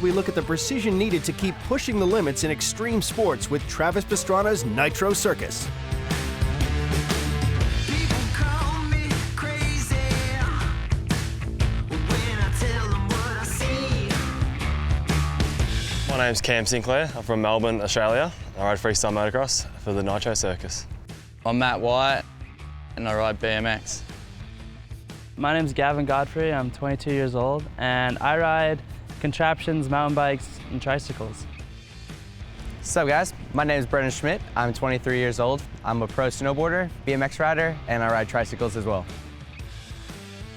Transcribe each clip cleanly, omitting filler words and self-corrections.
we look at the precision needed to keep pushing the limits in extreme sports with Travis Pastrana's Nitro Circus. My name's Cam Sinclair. I'm from Melbourne, Australia. I ride freestyle motocross for the Nitro Circus. I'm Matt White and I ride BMX. My name's Gavin Godfrey. I'm 22 years old and I ride contraptions, mountain bikes, and tricycles. What's up, guys? My name is Brendan Schmidt. I'm 23 years old. I'm a pro snowboarder, BMX rider, and I ride tricycles as well.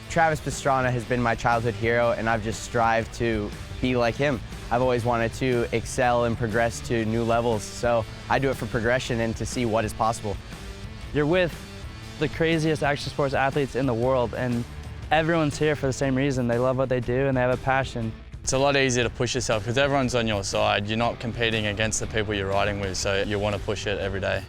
Travis Pastrana has been my childhood hero, and I've just strived to be like him. I've always wanted to excel and progress to new levels, so I do it for progression and to see what is possible. You're with the craziest action sports athletes in the world, and everyone's here for the same reason. They love what they do and they have a passion. It's a lot easier to push yourself because everyone's on your side. You're not competing against the people you're riding with, so you want to push it every day.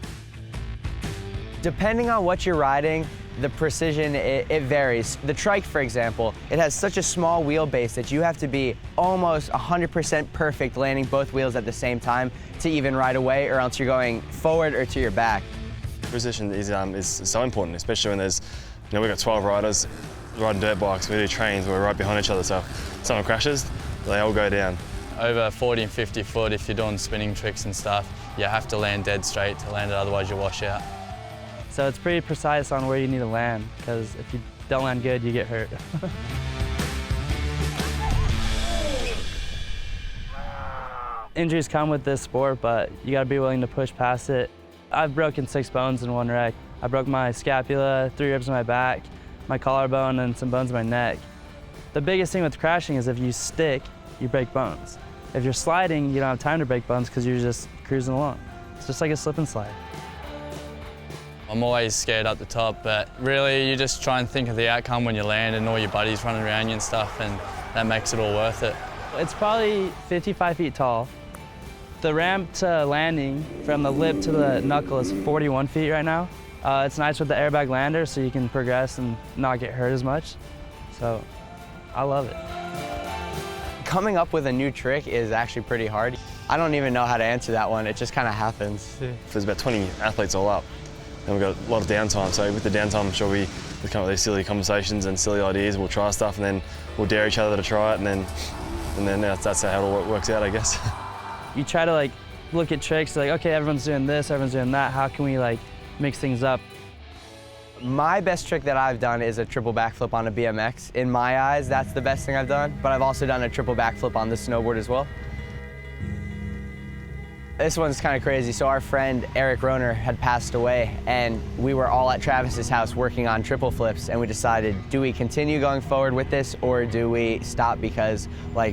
Depending on what you're riding, the precision, it varies. The trike, for example, it has such a small wheelbase that you have to be almost 100% perfect landing both wheels at the same time to even ride away, or else you're going forward or to your back. Precision is so important, especially when there's, we've got 12 riders riding dirt bikes. We do trains, we're right behind each other, so if someone crashes, they all go down. Over 40 and 50 foot, if you're doing spinning tricks and stuff, you have to land dead straight to land it, otherwise you wash out. So it's pretty precise on where you need to land, because if you don't land good, you get hurt. Injuries come with this sport, but you gotta be willing to push past it. I've broken 6 bones in one wreck. I broke my scapula, 3 ribs in my back, my collarbone, and some bones in my neck. The biggest thing with crashing is if you stick, you break bones. If you're sliding, you don't have time to break bones because you're just cruising along. It's just like a slip and slide. I'm always scared up the top, but really you just try and think of the outcome when you land and all your buddies running around you and stuff, and that makes it all worth it. It's probably 55 feet tall. The ramp to landing from the lip to the knuckle is 41 feet right now. It's nice with the airbag lander so you can progress and not get hurt as much. So I love it. Coming up with a new trick is actually pretty hard. I don't even know how to answer that one. It just kind of happens. There's about 20 athletes all up, and we've got a lot of downtime. So with the downtime, I'm sure we come up with these silly conversations and silly ideas. We'll try stuff, and then we'll dare each other to try it, and then that's how it all works out, I guess. You try to look at tricks, like, okay, everyone's doing this, everyone's doing that. How can we mix things up? My best trick that I've done is a triple backflip on a BMX. In my eyes, that's the best thing I've done, but I've also done a triple backflip on the snowboard as well. This one's kind of crazy. So our friend Eric Roner had passed away, and we were all at Travis's house working on triple flips, and we decided, do we continue going forward with this, or do we stop because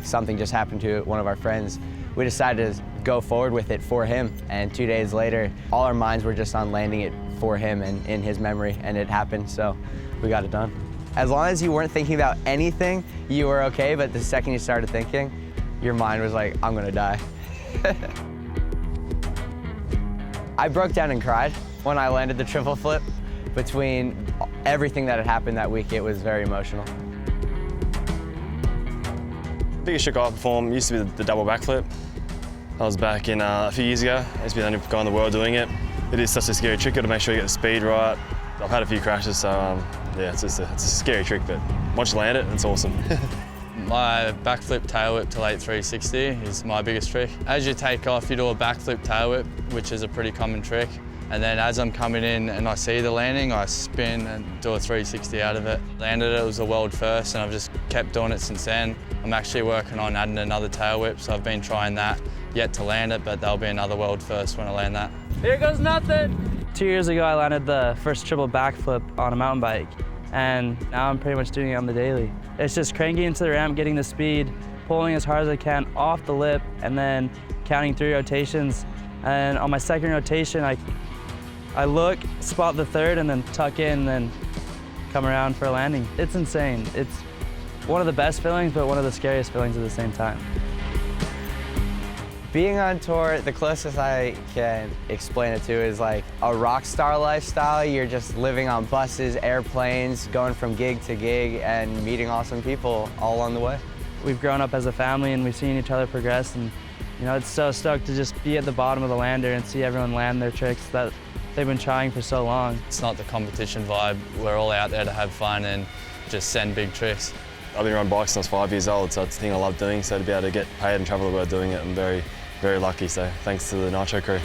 something just happened to one of our friends? We decided to go forward with it for him, and 2 days later, all our minds were just on landing it for him and in his memory, and it happened, so we got it done. As long as you weren't thinking about anything, you were okay, but the second you started thinking, your mind was like, I'm gonna die. I broke down and cried when I landed the triple flip. Between everything that had happened that week, it was very emotional. Biggest trick I performed used to be the double backflip. I was back in a few years ago. I used to be the only guy in the world doing it. It is such a scary trick. Got to make sure you get the speed right. I've had a few crashes, so yeah, it's a scary trick, but once you land it, it's awesome. My backflip tail whip to late 360 is my biggest trick. As you take off, you do a backflip tail whip, which is a pretty common trick. And then as I'm coming in and I see the landing, I spin and do a 360 out of it. Landed it, it was a world first, and I've just kept doing it since then. I'm actually working on adding another tail whip, so I've been trying that. Yet to land it, but there'll be another world first when I land that. Here goes nothing! 2 years ago, I landed the first triple backflip on a mountain bike, and now I'm pretty much doing it on the daily. It's just cranking into the ramp, getting the speed, pulling as hard as I can off the lip, and then counting 3 rotations. And on my second rotation, I look, spot the third, and then tuck in, and then come around for a landing. It's insane. It's one of the best feelings, but one of the scariest feelings at the same time. Being on tour, the closest I can explain it to is like a rock star lifestyle. You're just living on buses, airplanes, going from gig to gig, and meeting awesome people all along the way. We've grown up as a family and we've seen each other progress, and you know, it's so stoked to just be at the bottom of the lander and see everyone land their tricks that they've been trying for so long. It's not the competition vibe. We're all out there to have fun and just send big tricks. I've been riding bikes since I was 5 years old, so it's a thing I love doing. So to be able to get paid and travel the world doing it, I'm very, very lucky. So thanks to the Nitro crew.